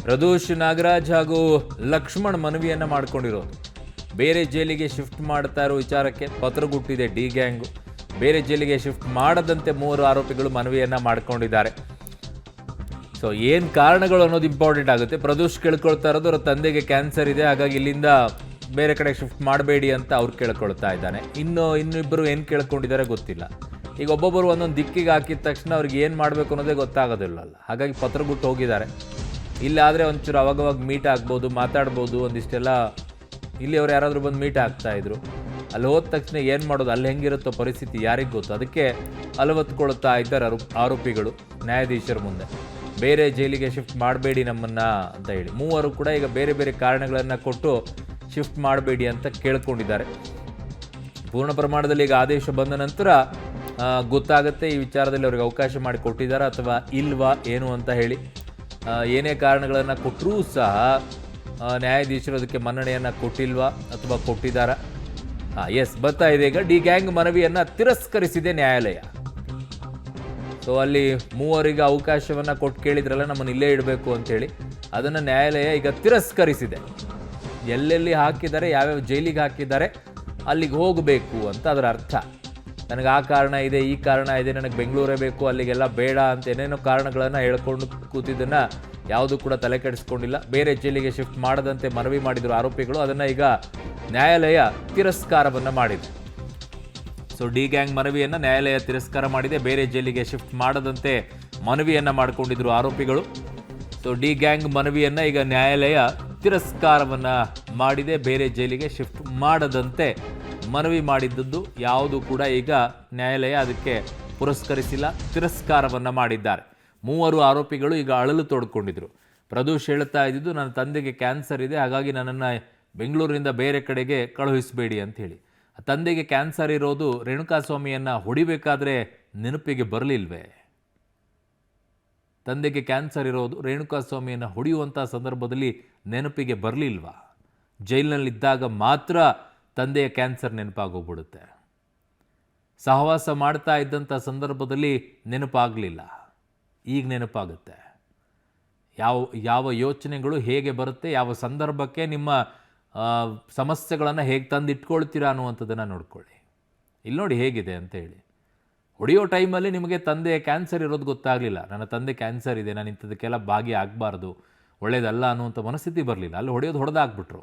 ಪ್ರದೋಷ್ ನಾಗರಾಜ್ ಹಾಗೂ ಲಕ್ಷ್ಮಣ್ ಮನವಿಯನ್ನು ಮಾಡಿಕೊಂಡಿರೋದು ಬೇರೆ ಜೈಲಿಗೆ ಶಿಫ್ಟ್ ಮಾಡ್ತಾ ಇರೋ ವಿಚಾರಕ್ಕೆ ಪತ್ರಗುಟ್ಟಿದೆ ಡಿ ಗ್ಯಾಂಗು. ಬೇರೆ ಜೈಲಿಗೆ ಶಿಫ್ಟ್ ಮಾಡದಂತೆ 3 ಆರೋಪಿಗಳು ಮನವಿಯನ್ನು ಮಾಡಿಕೊಂಡಿದ್ದಾರೆ. ಸೊ ಏನು ಕಾರಣಗಳು ಅನ್ನೋದು ಇಂಪಾರ್ಟೆಂಟ್ ಆಗುತ್ತೆ. ಪ್ರದೋಷ್ ಕೇಳ್ಕೊಳ್ತಾ ಇರೋದು ಅವರ ತಂದೆಗೆ ಕ್ಯಾನ್ಸರ್ ಇದೆ, ಹಾಗಾಗಿ ಇಲ್ಲಿಂದ ಬೇರೆ ಕಡೆ ಶಿಫ್ಟ್ ಮಾಡಬೇಡಿ ಅಂತ ಅವ್ರು ಕೇಳ್ಕೊಳ್ತಾ ಇದ್ದಾನೆ. ಇನ್ನಿಬ್ಬರು ಏನು ಕೇಳ್ಕೊಂಡಿದ್ದಾರೆ ಗೊತ್ತಿಲ್ಲ. ಈಗ ಒಬ್ಬೊಬ್ಬರು ಒಂದೊಂದು ದಿಕ್ಕಿಗೆ ಹಾಕಿದ ತಕ್ಷಣ ಅವ್ರಿಗೆ ಏನು ಮಾಡಬೇಕು ಅನ್ನೋದೇ ಗೊತ್ತಾಗೋದಿಲ್ಲ. ಹಾಗಾಗಿ ಪತ್ರಗುಟ್ಟು ಹೋಗಿದ್ದಾರೆ. ಇಲ್ಲಾದರೆ ಒಂಚೂರು ಅವಾಗವಾಗ ಮೀಟ್ ಆಗ್ಬೋದು, ಮಾತಾಡ್ಬೋದು, ಒಂದಿಷ್ಟೆಲ್ಲ ಇಲ್ಲಿ ಅವ್ರು ಯಾರಾದರೂ ಬಂದು ಮೀಟ್ ಆಗ್ತಾಯಿದ್ರು. ಅಲ್ಲಿ ಹೋದ ತಕ್ಷಣ ಏನು ಮಾಡೋದು, ಅಲ್ಲಿ ಹೆಂಗಿರುತ್ತೋ ಪರಿಸ್ಥಿತಿ ಯಾರಿಗೆ ಗೊತ್ತು. ಅದಕ್ಕೆ ಅಲವತ್ಕೊಳ್ತಾ ಇದ್ದಾರೆ ಆರೋಪಿಗಳು ನ್ಯಾಯಾಧೀಶರ ಮುಂದೆ. ಬೇರೆ ಜೈಲಿಗೆ ಶಿಫ್ಟ್ ಮಾಡಬೇಡಿ ನಮ್ಮನ್ನು ಅಂತ ಹೇಳಿ 3 ಕೂಡ ಈಗ ಬೇರೆ ಬೇರೆ ಕಾರಣಗಳನ್ನು ಕೊಟ್ಟು ಶಿಫ್ಟ್ ಮಾಡಬೇಡಿ ಅಂತ ಕೇಳ್ಕೊಂಡಿದ್ದಾರೆ. ಪೂರ್ಣ ಪ್ರಮಾಣದಲ್ಲಿ ಈಗ ಆದೇಶ ಬಂದ ನಂತರ ಗೊತ್ತಾಗುತ್ತೆ ಈ ವಿಚಾರದಲ್ಲಿ ಅವ್ರಿಗೆ ಅವಕಾಶ ಮಾಡಿ ಕೊಟ್ಟಿದ್ದಾರಾ ಅಥವಾ ಇಲ್ವಾ ಏನು ಅಂತ ಹೇಳಿ. ಏನೇ ಕಾರಣಗಳನ್ನು ಕೊಟ್ಟರೂ ಸಹ ನ್ಯಾಯಾಧೀಶರು ಅದಕ್ಕೆ ಮನ್ನಣೆಯನ್ನು ಕೊಟ್ಟಿಲ್ವಾ ಅಥವಾ ಕೊಟ್ಟಿದ್ದಾರಾ? ಎಸ್, ಬರ್ತಾ ಇದೆ. ಈಗ ಡಿ ಗ್ಯಾಂಗ್ ಮನವಿಯನ್ನು ತಿರಸ್ಕರಿಸಿದೆ ನ್ಯಾಯಾಲಯ. ಸೊ ಅಲ್ಲಿ 3 ಅವಕಾಶವನ್ನು ಕೊಟ್ಟು ಕೇಳಿದ್ರಲ್ಲ ನಮ್ಮನ್ನು ಇಲ್ಲೇ ಇಡಬೇಕು ಅಂತೇಳಿ, ಅದನ್ನು ನ್ಯಾಯಾಲಯ ಈಗ ತಿರಸ್ಕರಿಸಿದೆ. ಎಲ್ಲೆಲ್ಲಿ ಹಾಕಿದ್ದಾರೆ, ಯಾವ್ಯಾವ ಜೈಲಿಗೆ ಹಾಕಿದ್ದಾರೆ ಅಲ್ಲಿಗೆ ಹೋಗಬೇಕು ಅಂತ ಅದರ ಅರ್ಥ. ನನಗೆ ಆ ಕಾರಣ ಇದೆ, ಈ ಕಾರಣ ಇದೆ, ನನಗೆ ಬೆಂಗಳೂರೇ ಬೇಕು, ಅಲ್ಲಿಗೆಲ್ಲ ಬೇಡ ಅಂತ ಏನೇನೋ ಕಾರಣಗಳನ್ನು ಹೇಳ್ಕೊಂಡು ಕೂತಿದ್ದನ್ನು ಯಾವುದೂ ಕೂಡ ತಲೆ ಕೆಡಿಸ್ಕೊಂಡಿಲ್ಲ. ಬೇರೆ ಜೈಲಿಗೆ ಶಿಫ್ಟ್ ಮಾಡದಂತೆ ಮನವಿ ಮಾಡಿದರು ಆರೋಪಿಗಳು. ಅದನ್ನು ಈಗ ನ್ಯಾಯಾಲಯ ತಿರಸ್ಕಾರವನ್ನು ಮಾಡಿದೆ. ಸೊ ಡಿ ಗ್ಯಾಂಗ್ ಮನವಿಯನ್ನು ನ್ಯಾಯಾಲಯ ತಿರಸ್ಕಾರ ಮಾಡಿದೆ. ಬೇರೆ ಜೈಲಿಗೆ ಶಿಫ್ಟ್ ಮಾಡದಂತೆ ಮನವಿಯನ್ನು ಮಾಡಿಕೊಂಡಿದ್ರು ಆರೋಪಿಗಳು. ಸೊ ಡಿ ಗ್ಯಾಂಗ್ ಮನವಿಯನ್ನು ಈಗ ನ್ಯಾಯಾಲಯ ತಿರಸ್ಕಾರವನ್ನು ಮಾಡಿದೆ. ಬೇರೆ ಜೈಲಿಗೆ ಶಿಫ್ಟ್ ಮಾಡದಂತೆ ಮನವಿ ಮಾಡಿದ್ದದ್ದು ಯಾವುದು ಕೂಡ ಈಗ ನ್ಯಾಯಾಲಯ ಅದಕ್ಕೆ ಪುರಸ್ಕರಿಸಿಲ್ಲ, ತಿರಸ್ಕಾರವನ್ನು ಮಾಡಿದ್ದಾರೆ. 3 ಆರೋಪಿಗಳು ಈಗ ಅಳಲು ತೋಡ್ಕೊಂಡಿದ್ರು. ಪ್ರದೋಷ್ ಹೇಳ್ತಾ ಇದ್ದಿದ್ದು ನನ್ನ ತಂದೆಗೆ ಕ್ಯಾನ್ಸರ್ ಇದೆ, ಹಾಗಾಗಿ ನನ್ನನ್ನು ಬೆಂಗಳೂರಿನಿಂದ ಬೇರೆ ಕಡೆಗೆ ಕಳುಹಿಸಬೇಡಿ ಅಂಥೇಳಿ. ತಂದೆಗೆ ಕ್ಯಾನ್ಸರ್ ಇರೋದು ರೇಣುಕಾಸ್ವಾಮಿಯನ್ನು ಹೊಡಿಬೇಕಾದ್ರೆ ನೆನಪಿಗೆ ಬರಲಿಲ್ವೇ? ತಂದೆಗೆ ಕ್ಯಾನ್ಸರ್ ಇರೋದು ರೇಣುಕಾಸ್ವಾಮಿಯನ್ನು ಹೊಡೆಯುವಂಥ ಸಂದರ್ಭದಲ್ಲಿ ನೆನಪಿಗೆ ಬರಲಿಲ್ವಾ? ಜೈಲಿನಲ್ಲಿದ್ದಾಗ ಮಾತ್ರ ತಂದೆಯ ಕ್ಯಾನ್ಸರ್ ನೆನಪಾಗೋಗ್ಬಿಡುತ್ತೆ. ಸಹವಾಸ ಮಾಡ್ತಾ ಇದ್ದಂಥ ಸಂದರ್ಭದಲ್ಲಿ ನೆನಪಾಗಲಿಲ್ಲ, ಈಗ ನೆನಪಾಗುತ್ತೆ. ಯಾವ ಯೋಚನೆಗಳು ಹೇಗೆ ಬರುತ್ತೆ, ಯಾವ ಸಂದರ್ಭಕ್ಕೆ ನಿಮ್ಮ ಸಮಸ್ಯೆಗಳನ್ನು ಹೇಗೆ ತಂದಿಟ್ಕೊಳ್ತೀರಾ ಅನ್ನುವಂಥದ್ದನ್ನು ನೋಡ್ಕೊಳ್ಳಿ. ಇಲ್ಲಿ ನೋಡಿ ಹೇಗಿದೆ ಅಂತ ಹೇಳಿ. ಹೊಡೆಯೋ ಟೈಮಲ್ಲಿ ನಿಮಗೆ ತಂದೆ ಕ್ಯಾನ್ಸರ್ ಇರೋದು ಗೊತ್ತಾಗಲಿಲ್ಲ. ನನ್ನ ತಂದೆ ಕ್ಯಾನ್ಸರ್ ಇದೆ, ನಾನು ಇಂಥದಕ್ಕೆಲ್ಲ ಭಾಗಿ ಆಗಬಾರ್ದು, ಒಳ್ಳೇದಲ್ಲ ಅನ್ನುವಂಥ ಮನಸ್ಥಿತಿ ಬರಲಿಲ್ಲ. ಅಲ್ಲಿ ಹೊಡೆಯೋದು ಹೊಡೆದಾಕ್ಬಿಟ್ರು.